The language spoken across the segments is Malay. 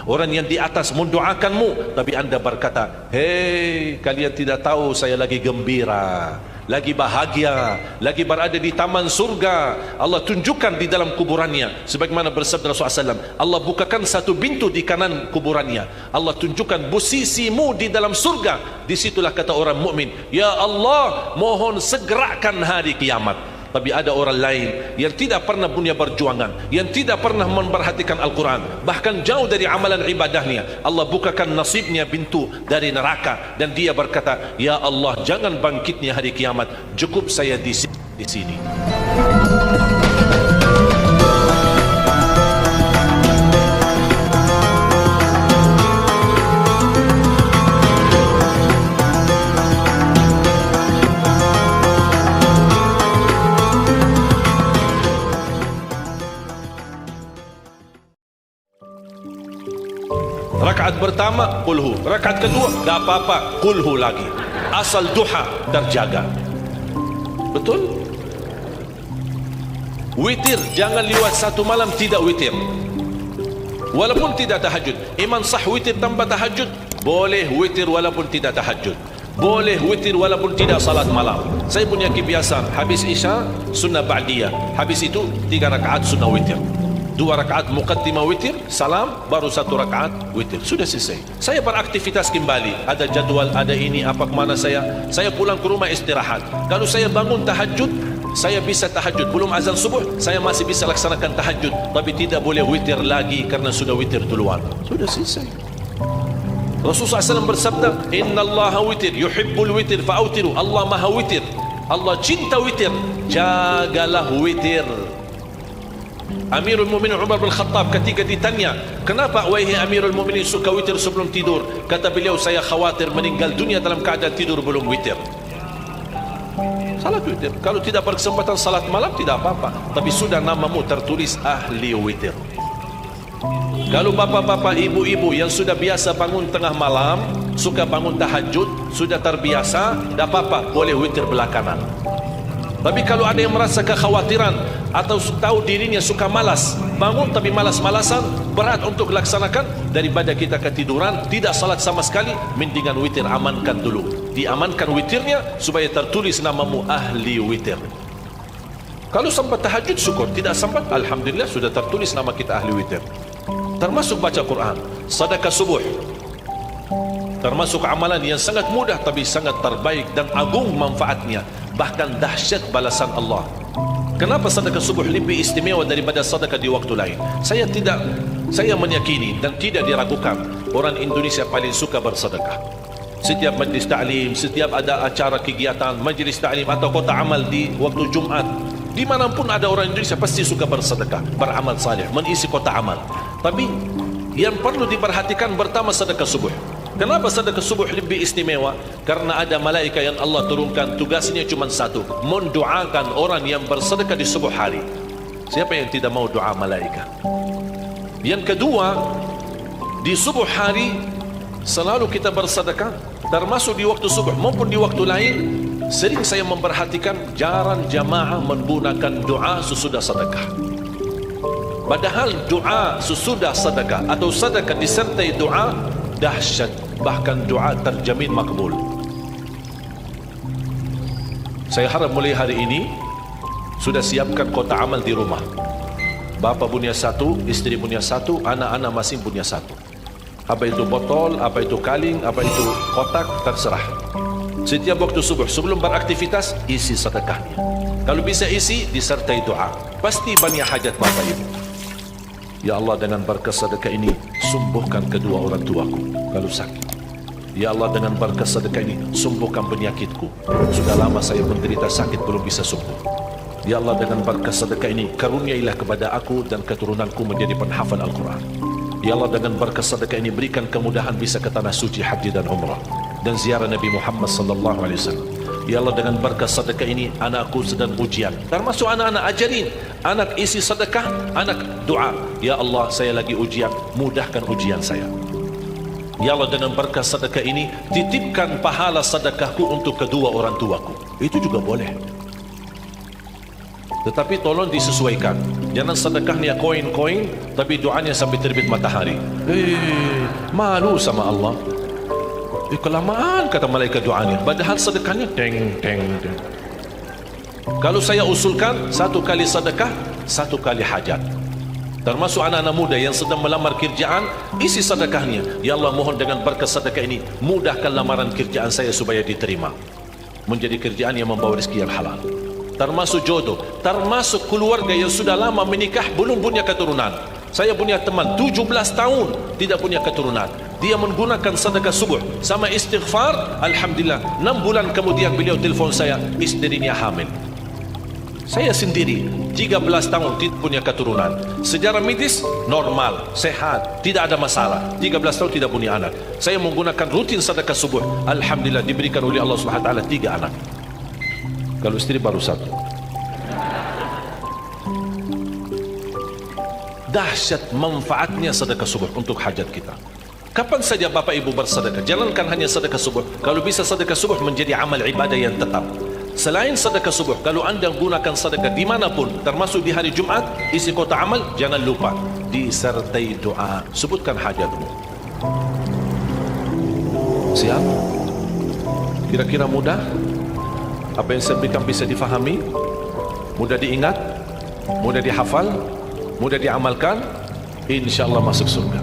Orang yang di atas mendoakanmu, tapi anda berkata, hei, kalian tidak tahu saya lagi gembira, lagi bahagia, lagi berada di taman surga. Allah tunjukkan di dalam kuburannya, sebagaimana bersabda Rasulullah SAW, Allah bukakan satu pintu di kanan kuburannya, Allah tunjukkan posisimu di dalam surga. Disitulah kata orang mukmin, ya Allah, mohon segerakan hari kiamat. Tapi ada orang lain yang tidak pernah punya perjuangan, yang tidak pernah memperhatikan Al-Quran, bahkan jauh dari amalan ibadahnya. Allah bukakan nasibnya pintu dari neraka, dan dia berkata, ya Allah, jangan bangkitnya hari kiamat, cukup saya di sini. Rakaat pertama kulhu, rakaat kedua tak apa-apa, kulhu lagi, asal duha terjaga. Betul? Witir, jangan lewat satu malam tidak witir, walaupun tidak tahajud. Iman sah witir tanpa tahajud? Boleh witir walaupun tidak tahajud, boleh witir walaupun tidak salat malam. Saya punya kebiasaan, habis isya sunnah ba'diyah, habis itu 3 rakaat sunnah witir, 2 rakaat muqaddimah witir, salam, baru 1 rakaat witir, sudah selesai. Saya beraktivitas kembali, ada jadwal, ada ini, apa kemana saya pulang ke rumah istirahat. Kalau saya bangun tahajud, saya bisa tahajud, belum azan subuh, saya masih bisa laksanakan tahajud, tapi tidak boleh witir lagi karena sudah witir duluan, sudah selesai. Rasulullah SAW bersabda, Inna Allah witir, yuhibbul witir, fa'autiru. Allah maha witir, Allah cinta witir, jagalah witir. Amirul Mukminin Umar bin Khattab ketika ditanya, kenapa wahai Amirul Mukminin suka witir sebelum tidur? Kata beliau, saya khawatir meninggal dunia dalam keadaan tidur belum witir. Salat witir, kalau tidak berkesempatan salat malam tidak apa-apa, tapi sudah namamu tertulis ahli witir. Kalau bapak-bapak, ibu-ibu yang sudah biasa bangun tengah malam, suka bangun tahajud, sudah terbiasa, tidak apa-apa, boleh witir belakangan. Tapi kalau ada yang merasa kekhawatiran atau tahu dirinya suka malas, bangun tapi malas-malasan, berat untuk laksanakan, daripada kita ketiduran tidak salat sama sekali, mendingan witir amankan dulu, diamankan witirnya supaya tertulis namamu ahli witir. Kalau sempat tahajud syukur, tidak sempat alhamdulillah sudah tertulis nama kita ahli witir. Termasuk baca Quran, sedekah subuh, termasuk amalan yang sangat mudah tapi sangat terbaik dan agung manfaatnya, bahkan dahsyat balasan Allah. Kenapa sedekah subuh lebih istimewa daripada sedekah di waktu lain? Saya meyakini dan tidak diragukan, orang Indonesia paling suka bersedekah. Setiap majlis ta'lim, setiap ada acara kegiatan majlis ta'lim atau kota amal di waktu Jumat, dimanapun ada orang Indonesia pasti suka bersedekah, beramal saleh, mengisi kota amal. Tapi yang perlu diperhatikan pertama sedekah subuh. Kenapa sedekah subuh lebih istimewa? Karena ada malaikat yang Allah turunkan, tugasnya cuma satu, mendoakan orang yang bersedekah di subuh hari. Siapa yang tidak mau doa malaikat? Yang kedua, di subuh hari selalu kita bersedekah, termasuk di waktu subuh maupun di waktu lain. Sering saya memperhatikan jarang jamaah menggunakan doa sesudah sedekah. Padahal doa sesudah sedekah atau sedekah disertai doa dahsyat, bahkan doa terjamin makbul. Saya harap mulai hari ini sudah siapkan kota amal di rumah. Bapa punya satu, istri punya satu, anak-anak masing punya satu. Apa itu botol, apa itu kaling, apa itu kotak, terserah. Setiap waktu subuh sebelum beraktivitas isi sedekahnya. Kalau bisa isi disertai doa, pasti banyak hajat bapak ibu. Ya Allah, dengan berkat sedekah ini sembuhkan kedua orang tuaku kalau sakit. Ya Allah, dengan berkat sedekah ini sembuhkan penyakitku, sudah lama saya menderita sakit belum bisa sembuh. Ya Allah, dengan berkat sedekah ini karuniailah kepada aku dan keturunanku menjadi penghafal Al-Quran. Ya Allah, dengan berkat sedekah ini berikan kemudahan bisa ke tanah suci haji dan umrah dan ziarah Nabi Muhammad sallallahu alaihi wasallam. Ya Allah, dengan berkat sedekah ini anakku sedang ujian, termasuk anak-anak, ajarin anak isi sedekah, anak doa, ya Allah saya lagi ujian, mudahkan ujian saya. Ya Allah, dengan berkat sedekah ini titipkan pahala sedekahku untuk kedua orang tuaku. Itu juga boleh, tetapi tolong disesuaikan. Jangan sedekahnya koin-koin, tapi doanya sampai terbit matahari. Malu sama Allah. Kelamaan kata malaikat doanya, padahal sedekahnya teng teng teng. Kalau saya usulkan, 1 kali sedekah, 1 kali hajat. Termasuk anak-anak muda yang sedang melamar kerjaan, isi sedekahnya. Ya Allah, mohon dengan berkat sedekah ini mudahkan lamaran kerjaan saya supaya diterima, menjadi kerjaan yang membawa rezeki yang halal. Termasuk jodoh, termasuk keluarga yang sudah lama menikah belum punya keturunan. Saya punya teman 17 tahun tidak punya keturunan. Dia menggunakan sedekah subuh sama istighfar. Alhamdulillah, 6 bulan kemudian beliau telefon saya, istrinya hamil. Saya sendiri 13 tahun tidak punya keturunan. Secara medis normal, sehat, tidak ada masalah. 13 tahun tidak punya anak. Saya menggunakan rutin sedekah subuh. Alhamdulillah diberikan oleh Allah Subhanahu wa taala 3 anak. Kalau istri baru 1. Dahsyat manfaatnya sedekah subuh untuk hajat kita. Kapan saja Bapak Ibu bersedekah, jalankan hanya sedekah subuh. Kalau bisa sedekah subuh menjadi amal ibadah yang tetap. Selain sedekah subuh, kalau anda gunakan sedekah dimanapun, termasuk di hari Jumat, isi kota amal, jangan lupa disertai doa. Sebutkan hajatmu. Siap? Kira-kira mudah? Apa yang saya berikan bisa difahami? Mudah diingat? Mudah dihafal? Mudah diamalkan? InsyaAllah masuk surga.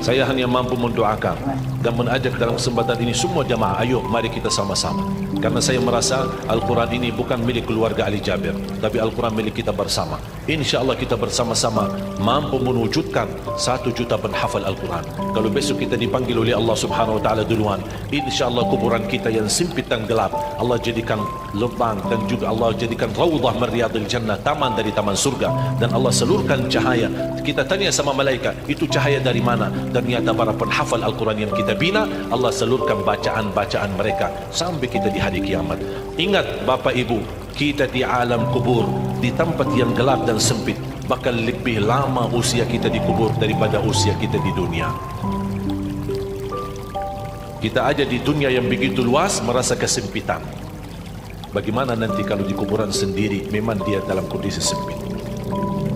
Saya hanya mampu mendoakan dan mengajak dalam kesempatan ini semua jamaah, ayo mari kita sama-sama. Karena saya merasa Al-Quran ini bukan milik keluarga Ali Jabir, tapi Al-Quran milik kita bersama. InsyaAllah kita bersama-sama mampu mewujudkan 1 juta penghafal Al-Quran. Kalau besok kita dipanggil oleh Allah Subhanahu wa taala duluan, InsyaAllah kuburan kita yang sempit dan gelap Allah jadikan lubang, dan juga Allah jadikan raudhah min riyadil jannah, taman dari taman surga, dan Allah salurkan cahaya. Kita tanya sama malaikat, itu cahaya dari mana? Ternyata para penghafal Al-Quran yang kita bina, Allah salurkan bacaan-bacaan mereka sampai kita di hari kiamat. Ingat Bapak Ibu, kita di alam kubur, di tempat yang gelap dan sempit, bakal lebih lama usia kita di kubur daripada usia kita di dunia. Kita aja di dunia yang begitu luas merasa kesempitan. Bagaimana nanti kalau di kuburan sendiri memang dia dalam kondisi sempit.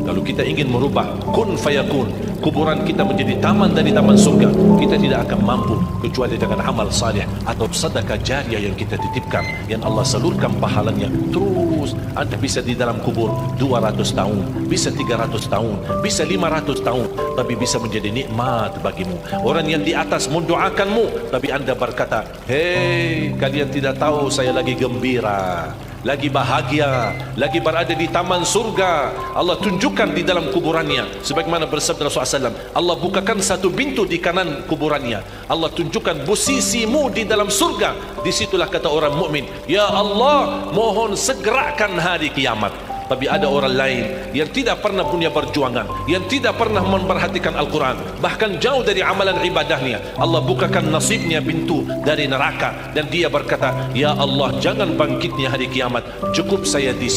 Kalau kita ingin merubah kun fayakun, kuburan kita menjadi taman dari taman surga, kita tidak akan mampu kecuali dengan amal salih atau sedekah jariah yang kita titipkan, yang Allah salurkan pahalanya terus. Anda bisa di dalam kubur 200 tahun, bisa 300 tahun, bisa 500 tahun, tapi bisa menjadi nikmat bagimu. Orang yang di atas mendoakanmu, tapi Anda berkata, hei, kalian tidak tahu saya lagi gembira, lagi bahagia, lagi berada di taman surga. Allah tunjukkan di dalam kuburannya, sebagaimana bersabda Rasulullah SAW, Allah bukakan 1 pintu di kanan kuburannya, Allah tunjukkan posisimu di dalam surga. Disitulah kata orang mukmin, ya Allah, mohon segerakan hari kiamat. Tapi ada orang lain yang tidak pernah punya perjuangan, yang tidak pernah memperhatikan Al-Quran, bahkan jauh dari amalan ibadahnya. Allah bukakan nasibnya pintu dari neraka, dan dia berkata, ya Allah, jangan bangkitnya hari kiamat, cukup saya di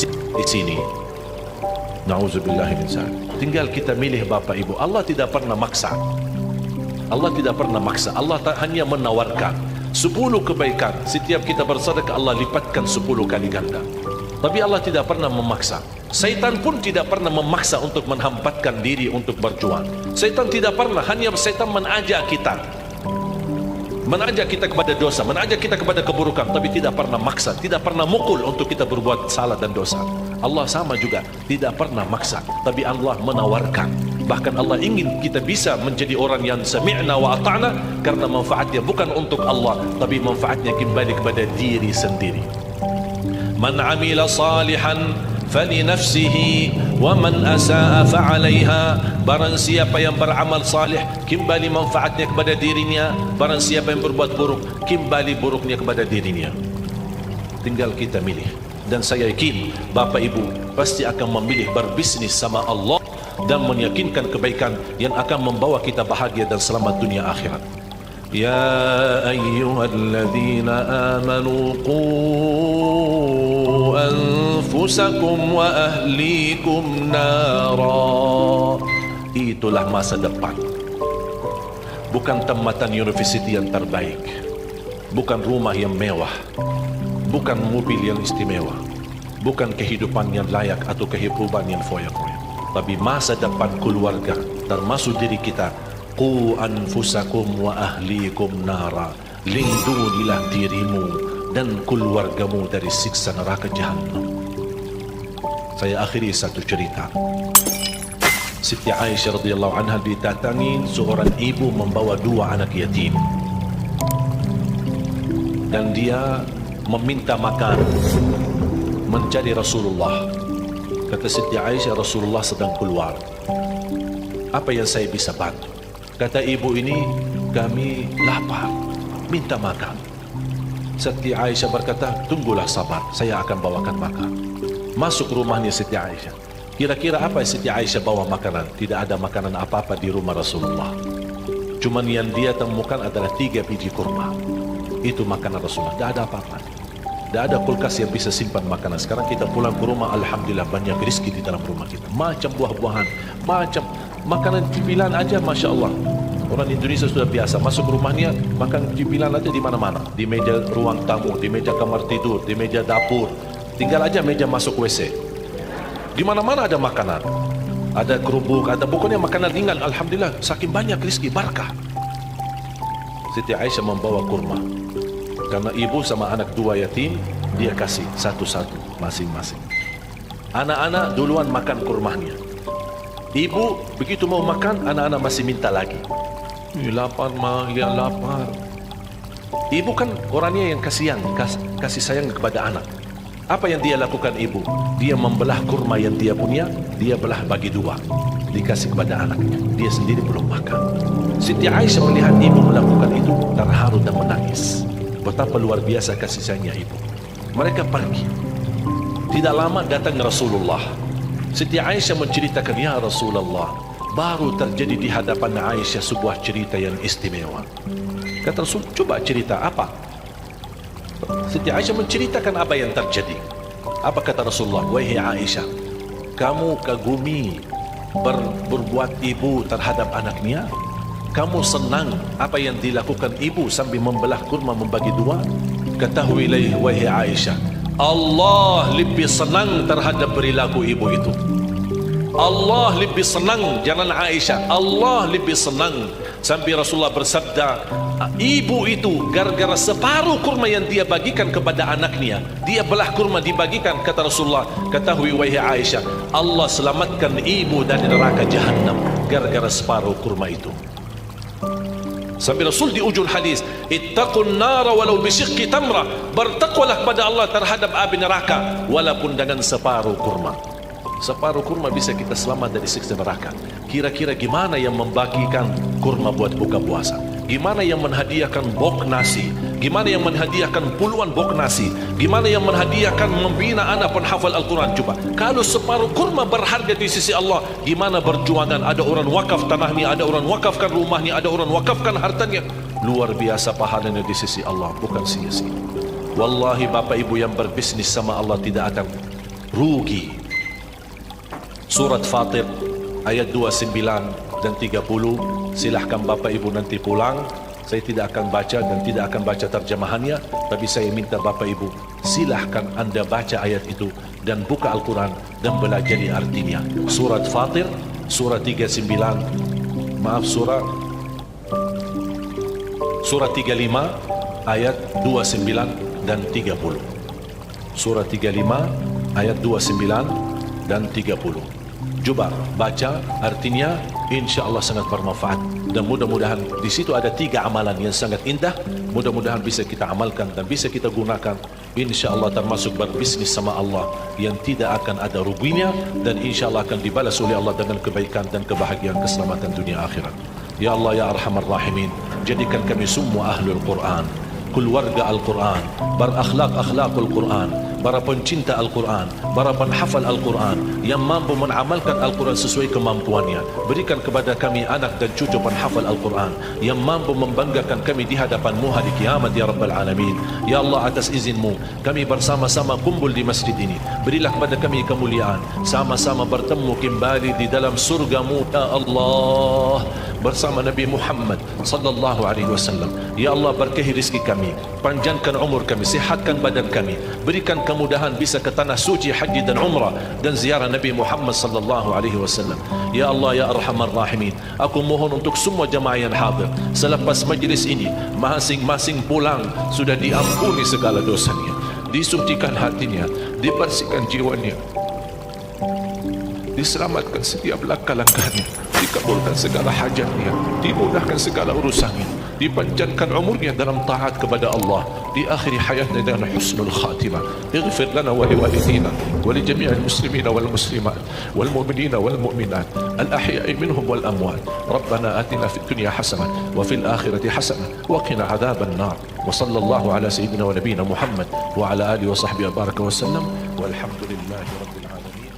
sini. Na'udzubillahi min dzalik. Tinggal kita milih Bapak Ibu. Allah tidak pernah maksa. Allah tidak pernah maksa. Allah hanya menawarkan 10 kebaikan. Setiap kita bersedekah, Allah lipatkan 10 kali ganda. Tapi Allah tidak pernah memaksa. Syaitan pun tidak pernah memaksa untuk menghambatkan diri untuk berjuang. Syaitan tidak pernah, hanya syaitan mengajak kita kepada dosa, mengajak kita kepada keburukan, tapi tidak pernah maksa, tidak pernah mukul untuk kita berbuat salah dan dosa. Allah sama juga, tidak pernah maksa, tapi Allah menawarkan. Bahkan Allah ingin kita bisa menjadi orang yang sami'na wa ata'na, karena manfaatnya bukan untuk Allah, tapi manfaatnya kembali kepada diri sendiri. Man amila salihan falinafsihi wa man asaa fa'alaiha. Barang siapa yang beramal salih, kembali manfaatnya kepada dirinya. Barang siapa yang berbuat buruk, kembali buruknya kepada dirinya. Tinggal kita milih. Dan saya yakin Bapak Ibu pasti akan memilih berbisnis sama Allah dan meyakinkan kebaikan yang akan membawa kita bahagia dan selamat dunia akhirat. Ya ayyuhalladzina amanu qu anfusakum wa ahlikum nara. Itulah masa depan. Bukan tempatan universiti yang terbaik, bukan rumah yang mewah, bukan mobil yang istimewa, bukan kehidupan yang layak atau kehidupan yang foya-foya, tapi masa depan keluarga, termasuk diri kita. Qu anfusakum wa ahlikum nara, lindungilah dirimu dan keluargamu dari siksa neraka Jahannam. Saya akhiri satu cerita. Siti Aisyah radhiyallahu anha didatangi seorang ibu membawa 2 anak yatim, dan dia meminta makan mencari Rasulullah. Kata Siti Aisyah, Rasulullah sedang keluar, apa yang saya bisa bantu? Kata ibu ini, kami lapar, minta makan. Siti Aisyah berkata, tunggulah sabar, saya akan bawakan makan. Masuk rumahnya Siti Aisyah. Kira-kira apa yang Siti Aisyah bawa makanan? Tidak ada makanan apa-apa di rumah Rasulullah. Cuman yang dia temukan adalah 3 biji kurma. Itu makanan Rasulullah. Tidak ada apa-apa. Tidak ada kulkas yang bisa simpan makanan. Sekarang kita pulang ke rumah, alhamdulillah banyak rezeki di dalam rumah kita. Macam buah-buahan, macam makanan cemilan aja, masya Allah. Orang Indonesia sudah biasa masuk rumahnya makan cemilan aja di mana-mana. Di meja ruang tamu, di meja kamar tidur, di meja dapur. Tinggal aja meja masuk WC. Di mana-mana ada makanan, ada kerupuk, ada pokoknya makanan ringan. Alhamdulillah, saking banyak rezeki, barakah. Siti Aisyah membawa kurma, karena ibu sama anak 2 yatim, dia kasih satu-satu masing-masing. Anak-anak duluan makan kurmanya. Ibu begitu mau makan, anak-anak masih minta lagi. Lapar mah, ya lapar. Ibu kan orangnya yang kasih sayang kepada anak. Apa yang dia lakukan ibu? Dia membelah kurma yang dia punya, dia belah bagi 2, dikasih kepada anaknya. Dia sendiri belum makan. Siti Aisyah melihat ibu melakukan itu, terharu dan menangis. Betapa luar biasa kasih sayangnya ibu. Mereka pergi. Tidak lama datang Rasulullah. Siti Aisyah menceritakan, ya Rasulullah, baru terjadi di hadapan Aisyah sebuah cerita yang istimewa. Kata Rasul, coba cerita apa? Siti Aisyah menceritakan apa yang terjadi. Apa kata Rasulullah? Wahai Aisyah, kamu kagumi berbuat ibu terhadap anaknya? Kamu senang apa yang dilakukan ibu sambil membelah kurma membagi 2? Ketahuilah wahai Aisyah, Allah lebih senang terhadap perilaku ibu itu. Allah lebih senang, jangan Aisyah, Allah lebih senang. Sampai Rasulullah bersabda, ibu itu gara-gara separuh kurma yang dia bagikan kepada anaknya, dia belah kurma dibagikan, kata Rasulullah, ketahui wahai Aisyah, Allah selamatkan ibu dari neraka Jahannam gara-gara separuh kurma itu. Sampai Rasul di ujung hadis, ittaqun nara walau bisyiqqi tamrah, bertakwalah kepada Allah terhadap api neraka walaupun dengan separuh kurma. Separuh kurma bisa kita selamat dari siksa neraka. Kira-kira gimana yang membagikan kurma buat buka puasa? Gimana yang menghadiahkan bok nasi? Gimana yang menghadiahkan puluhan bok nasi? Gimana yang menghadiahkan membina anak penghafal Al-Quran? Coba, kalau separuh kurma berharga di sisi Allah, gimana berjuangan? Ada orang wakaf tanahnya, ada orang wakafkan rumahnya, ada orang wakafkan hartanya. Luar biasa pahalanya di sisi Allah, bukan sia-sia. Wallahi bapak ibu yang berbisnis sama Allah tidak akan rugi. Surat Fatir ayat 29 dan 30, silahkan bapak ibu nanti pulang. Saya tidak akan baca dan tidak akan baca terjemahannya, tapi saya minta bapak ibu silahkan anda baca ayat itu dan buka Al-Quran dan belajari artinya. Surat Fatir surat 39, maaf surat 35 ayat 29 dan 30. Surat 35 ayat 29 dan 30. Coba baca artinya, insya Allah sangat bermanfaat. Dan mudah-mudahan di situ ada 3 amalan yang sangat indah. Mudah-mudahan bisa kita amalkan dan bisa kita gunakan. Insya Allah termasuk berbisnis sama Allah yang tidak akan ada ruginya, dan insya Allah akan dibalas oleh Allah dengan kebaikan dan kebahagiaan keselamatan dunia akhirat. Ya Allah ya Arhamar Rahimin, jadikan kami semua ahlul Quran, keluarga Al-Quran, berakhlak-akhlakul Quran, para pencinta Al-Quran, para penghafal Al-Quran yang mampu mengamalkan Al-Quran sesuai kemampuannya. Berikan kepada kami anak dan cucu penghafal Al-Quran yang mampu membanggakan kami di hadapan-Mu hari kiamat ya Rabbal Alamin. Ya Allah, atas izin-Mu kami bersama-sama kumpul di masjid ini. Berilah kepada kami kemuliaan, sama-sama bertemu kembali di dalam surga-Mu ya Allah. bersama Nabi Muhammad sallallahu alaihi wasallam. Ya Allah, berkahi rezeki kami, panjangkan umur kami, sihatkan badan kami, berikan kemudahan bisa ke tanah suci haji dan umrah dan ziarah Nabi Muhammad sallallahu alaihi wasallam. Ya Allah, ya Arhamar Rahimin, aku mohon untuk semua jemaah yang hadir selepas majlis ini, masing-masing pulang sudah diampuni segala dosanya, disucikan hatinya, dibersihkan jiwanya, diselamatkan setiap langkah-langkahnya, dikabulkan segala hajatnya, dimudahkan segala urusannya, dipanjangkan umurnya dalam taat kepada Allah, di akhir hayatnya dengan husnul khatimah. Ighfir lana wa liwalidina wa li jami'il muslimina wal muslimat wal mu'minina wal mu'minat al ahya'i minhum wal amwat. Rabbana atina fid dunya hasanah wa fil akhirati hasanah wa qina adzaban nar. Wa sallallahu ala sayyidina wa nabiyyina Muhammad wa ala alihi wa sahbihi wa baraka wa sallam walhamdulillahi rabbil alamin.